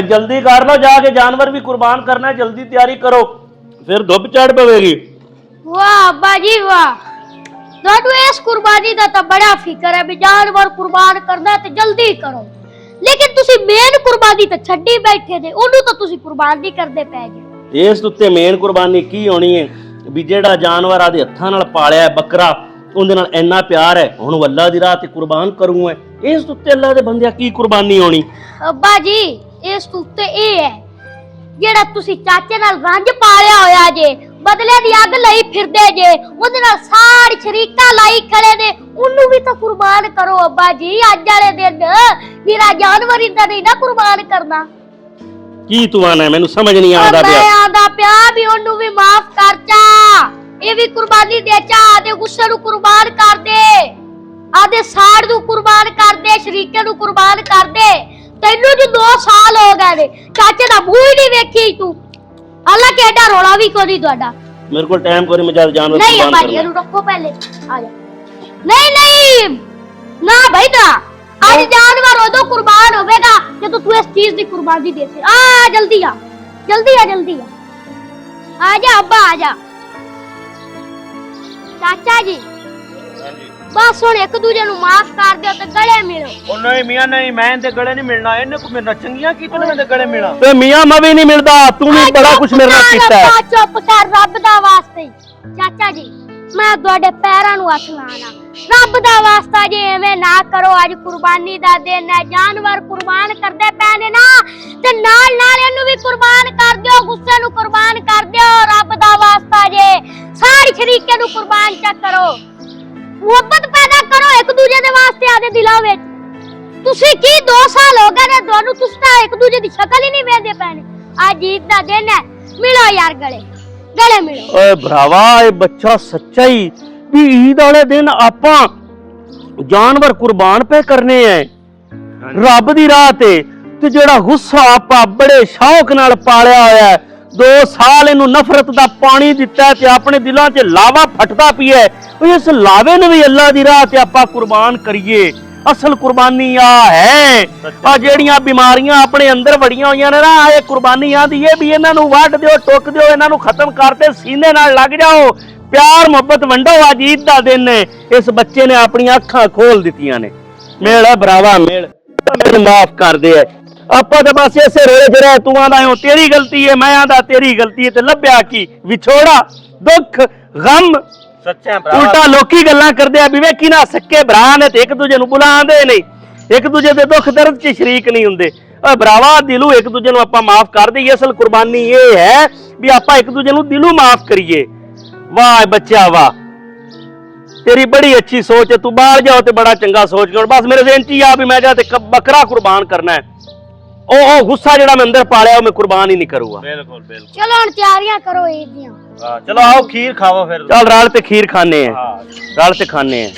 जल्दी कर लो, जाके जानवर भी कुर्बान करना है, जल्दी तैयारी करो, फिर धुप चढ़ पवेगी। वाह अब्बा जी वाह, ਤੁਹਾਨੂੰ ਇਸ ਕੁਰਬਾਨੀ ਦਾ ਤਾਂ ਬੜਾ ਫਿਕਰ ਹੈ ਵੀ ਜਾਨਵਰ ਕੁਰਬਾਨ ਕਰਨਾ ਤੇ ਜਲਦੀ ਕਰੋ, ਲੇਕਿਨ ਤੁਸੀਂ ਮੇਨ ਕੁਰਬਾਨੀ ਤਾਂ ਛੱਡੀ ਬੈਠੇ ਨੇ, ਉਹਨੂੰ ਤਾਂ ਤੁਸੀਂ ਕੁਰਬਾਨ ਨਹੀਂ ਕਰਦੇ ਪਏ ਜੇ। ਇਸ ਉੱਤੇ ਮੇਨ ਕੁਰਬਾਨੀ ਕੀ ਹੋਣੀ ਹੈ ਵੀ ਜਿਹੜਾ ਜਾਨਵਰ ਆਦੇ ਹੱਥਾਂ ਨਾਲ ਪਾਲਿਆ ਬੱਕਰਾ, ਉਹਦੇ ਨਾਲ ਇੰਨਾ ਪਿਆਰ ਹੈ, ਹੁਣ ਉਹ ਅੱਲਾ ਦੀ ਰਾਹ ਤੇ ਕੁਰਬਾਨ ਕਰੂੰਗਾ, ਇਸ ਉੱਤੇ ਅੱਲਾ ਦੇ ਬੰਦਿਆਂ ਕੀ ਕੁਰਬਾਨੀ ਹੋਣੀ। ਅੱਬਾ ਜੀ ਇਸ ਉੱਤੇ ਇਹ ਹੈ ਜਿਹੜਾ ਤੁਸੀਂ ਚਾਚੇ ਨਾਲ ਰੰਜ ਪਾਲਿਆ ਹੋਇਆ ਜੇ, ਬਦਲੇ ਦੀ ਅੱਗ ਲਈ ਫਿਰਦੇ ਜੇ, ਉਹਦੇ ਨਾਲ ਸਾੜ ਸ਼ਰੀਕਾ ਲਾਈ ਖੜੇ ਨੇ, ਉਹਨੂੰ ਵੀ ਤਾਂ ਕੁਰਬਾਨ ਕਰੋ ਅੱਬਾ ਜੀ। ਅੱਜ ਵਾਲੇ ਦਿਨ ਮੇਰਾ ਜਾਨਵਰ ਇੰਦਾ ਨਹੀਂ ਨਾ ਕੁਰਬਾਨ ਕਰਨਾ। ਕੀ ਤੂੰ ਆਣਾ, ਮੈਨੂੰ ਸਮਝ ਨਹੀਂ ਆਉਂਦਾ ਪਿਆ। ਮੈਂ ਆਂਦਾ ਪਿਆ ਵੀ ਉਹਨੂੰ ਵੀ ਮਾਫ ਕਰ ਚਾ, ਇਹ ਵੀ ਕੁਰਬਾਨੀ ਦੇ ਚਾ, ਆਦੇ ਗੁੱਸੇ ਨੂੰ ਕੁਰਬਾਨ ਕਰ ਦੇ, ਆਦੇ ਸਾੜ ਨੂੰ ਕੁਰਬਾਨ ਕਰ ਦੇ, ਸ਼ਰੀਕੇ ਨੂੰ ਕੁਰਬਾਨ ਕਰ ਦੇ। ਤੈਨੂੰ ਜੋ 2 ਸਾਲ ਹੋ ਗਏ ਨੇ, ਚਾਚੇ ਦਾ ਮੂੰਹ ਹੀ ਨਹੀਂ ਵੇਖੀ ਤੂੰ। ਅੱਲਾ ਕਿਹੜਾ ਰੋਲਾ ਵੀ ਕੋਈ ਤੁਹਾਡਾ। ਮੇਰੇ ਕੋਲ ਟਾਈਮ ਕੋਈ ਮਜਾਲ ਜਾਨਵਰ ਨਹੀਂ ਕੁਰਬਾਨ ਅੱਬਾ ਜੀ ਇਹਨੂੰ ਰੱਖੋ ਪਹਿਲੇ, ਆ ਜਾ। ਨਹੀਂ ਨਹੀਂ ਨਾ ਭਾਈ ਨਾ, ਅੱਜ ਜਾਨਵਰ ਉਦੋਂ ਕੁਰਬਾਨ ਹੋਵੇਗਾ ਜਦੋਂ ਤੂੰ ਇਸ ਚੀਜ਼ ਦੀ ਕੁਰਬਾਨੀ ਦੇ ਸੇ। ਆ ਜਲਦੀ ਆ, ਜਲਦੀ ਆ, ਜਲਦੀ ਆ, ਆ ਜਾ ਅੱਬਾ ਆ ਜਾ। ਚਾਚਾ ਜੀ बस हुण एक दूजे नु माफ कर दियो ते गले मिलो। ओ नहीं मियां नहीं, मैं ते गले नहीं मिलना, इन्ने को मेरे चंगियां कीते मैं ते गले मिला। ते मियां मैं भी नहीं मिलदा, तू भी बड़ा कुछ मेरे नाल कीता है। चुप कर रब दा वास्ते। चाचा जी मैं तुहाडे पैरां नु हथ लाना, रब दा वास्ता जे एवें ना करो। आज कुर्बानी दा दिन है, जानवर कुर्बान करदे पैने ना ते नाल नाल इनु भी कुर्बान कर दियो, गुस्से नु कुर्बान कर दियो। रब दा वास्ता जे सारे शरीके नु कुर्बान च करो, ਮੁਹੱਬਤ ਪੈਦਾ ਕਰੋ ਇੱਕ ਦੂਜੇ ਦੇ ਵਾਸਤੇ ਆਦੇ ਦਿਲਾਂ ਵਿੱਚ। ਤੁਸੀਂ ਕੀ 2 ਸਾਲ ਹੋ ਗਏ ਨੇ ਤੁਹਾਨੂੰ, ਤੁਸੀਂ ਤਾਂ ਇੱਕ ਦੂਜੇ ਦੀ ਸ਼ਕਲ ਹੀ ਨਹੀਂ ਵੇਖਦੇ ਪੈਣੇ। ਅੱਜ ਈਦ ਦਾ ਦਿਨ ਹੈ, ਮਿਲੋ ਯਾਰ ਗਲੇ ਗਲੇ ਮਿਲੋ। ਓਏ ਭਰਾਵਾ ਇਹ ਬੱਚਾ ਸੱਚਾ ਹੀ ਵੀ ਈਦ ਵਾਲੇ ਦਿਨ ਆਪਾਂ ਜਾਨਵਰ ਕੁਰਬਾਨ ਪੇ ਕਰਨੇ ਐ ਰੱਬ ਦੀ ਰਾਹ ਤੇ ਜਿਹੜਾ ਗੁੱਸਾ ਆਪਾਂ ਬੜੇ ਸ਼ੌਕ ਨਾਲ ਪਾਲਿਆ ਹੋਇਆ ਹੈ, 2 ਸਾਲ ਇਹਨੂੰ ਨਫ਼ਰਤ ਦਾ ਪਾਣੀ ਦਿੱਤਾ ਤੇ ਆਪਣੇ ਦਿਲਾਂ 'ਚ ਲਾਵਾ ਫਟਦਾ ਪਿਆ, ਇਸ ਲਾਵੇ ਨੂੰ ਵੀ ਅੱਲਾ ਦੀ ਰਾਹ ਤੇ ਆਪਾਂ ਕੁਰਬਾਨ ਕਰੀਏ। ਅਸਲ ਕੁਰਬਾਨੀ ਆ ਹੈ, ਆ ਜਿਹੜੀਆਂ ਬਿਮਾਰੀਆਂ ਆਪਣੇ ਅੰਦਰ ਵੜੀਆਂ ਹੋਈਆਂ ਨੇ ਨਾ, ਇਹ ਕੁਰਬਾਨੀ ਆਂਦੀ ਏ ਵੀ ਇਹਨਾਂ ਨੂੰ ਵੱਢ ਦਿਓ, ਟੁੱਕ ਦਿਓ, ਇਹਨਾਂ ਨੂੰ ਖਤਮ ਕਰਦੇ, ਸੀਨੇ ਨਾਲ ਲੱਗ ਜਾਓ, ਪਿਆਰ ਮੁਹੱਬਤ ਵੰਡੋ। ਅੱਜ ਈਦ ਦਾ ਦਿਨ ਹੈ, ਇਸ ਬੱਚੇ ਨੇ ਆਪਣੀਆਂ ਅੱਖਾਂ ਖੋਲ ਦਿੱਤੀਆਂ ਨੇ। ਮੇਲ ਭਰਾਵਾ ਮੇਲ, ਮੈਨੂੰ ਮਾਫ ਕਰ ਦੇ। ਆਪਾਂ ਤਾਂ ਬਸ ਇਸੇ ਰੋਲੇ 'ਚ ਰਹਿ, ਤੂੰ ਆਂਦਾ ਹੋ ਤੇਰੀ ਗਲਤੀ ਹੈ, ਮੈਂ ਆਂਦਾ ਤੇਰੀ ਗਲਤੀ ਹੈ, ਤੇ ਲੱਭਿਆ ਕੀ ਵਿਛੋੜਾ, ਦੁੱਖ, ਗਮ। सच्चा भरा ਉਲਟਾ ਲੋਕੀ ਗੱਲਾਂ ਕਰਦੇ ਆ ਵੀ ਵੇਖੀ ਨਾ ਸੱਕੇ ਭਰਾ ਨੇ ਤੇ ਇੱਕ ਦੂਜੇ ਨੂੰ ਬੁਲਾਉਂਦੇ ਨਹੀਂ, ਇੱਕ ਦੂਜੇ ਦੇ ਦੁੱਖ ਦਰਦ 'ਚ ਸ਼ਰੀਕ ਨਹੀਂ ਹੁੰਦੇ। ਓਏ ਭਰਾਵਾ ਦਿਲੋਂ ਇੱਕ ਦੂਜੇ ਨੂੰ ਆਪਾਂ ਮਾਫ ਕਰ ਦਈਏ। ਅਸਲ ਕੁਰਬਾਨੀ ਇਹ ਹੈ ਵੀ ਆਪਾਂ ਇੱਕ ਦੂਜੇ ਨੂੰ ਦਿਲੋਂ ਮਾਫ ਕਰੀਏ। ਵਾਹ ਬੱਚਾ ਵਾਹ, ਤੇਰੀ ਬੜੀ ਅੱਛੀ ਸੋਚ ਹੈ, ਤੂੰ ਬਾਹਰ ਜਾਓ ਤੇ ਬੜਾ ਚੰਗਾ ਸੋਚ ਕਰ। ਬਸ ਮੇਰੇ ਜ਼ਿਹਨ 'ਚ ਹੀ ਆ ਵੀ ਮੈਂ ਜਾ ਤੇ ਬੱਕਰਾ ਕੁਰਬਾਨ ਕਰਨਾ ਹੈ, ਉਹ ਗੁੱਸਾ ਜਿਹੜਾ ਮੈਂ ਅੰਦਰ ਪਾਲਿਆ ਉਹ मैं कुर्बान ही नहीं करूंगा। बिल्कुल बिल्कुल। चलो हुण तैयारियां करो ईद ਦੀਆਂ। चलो आओ खीर खाओ फिर। चल राल पे खीर खाने हैं, हाँ। राल पे खाने हैं।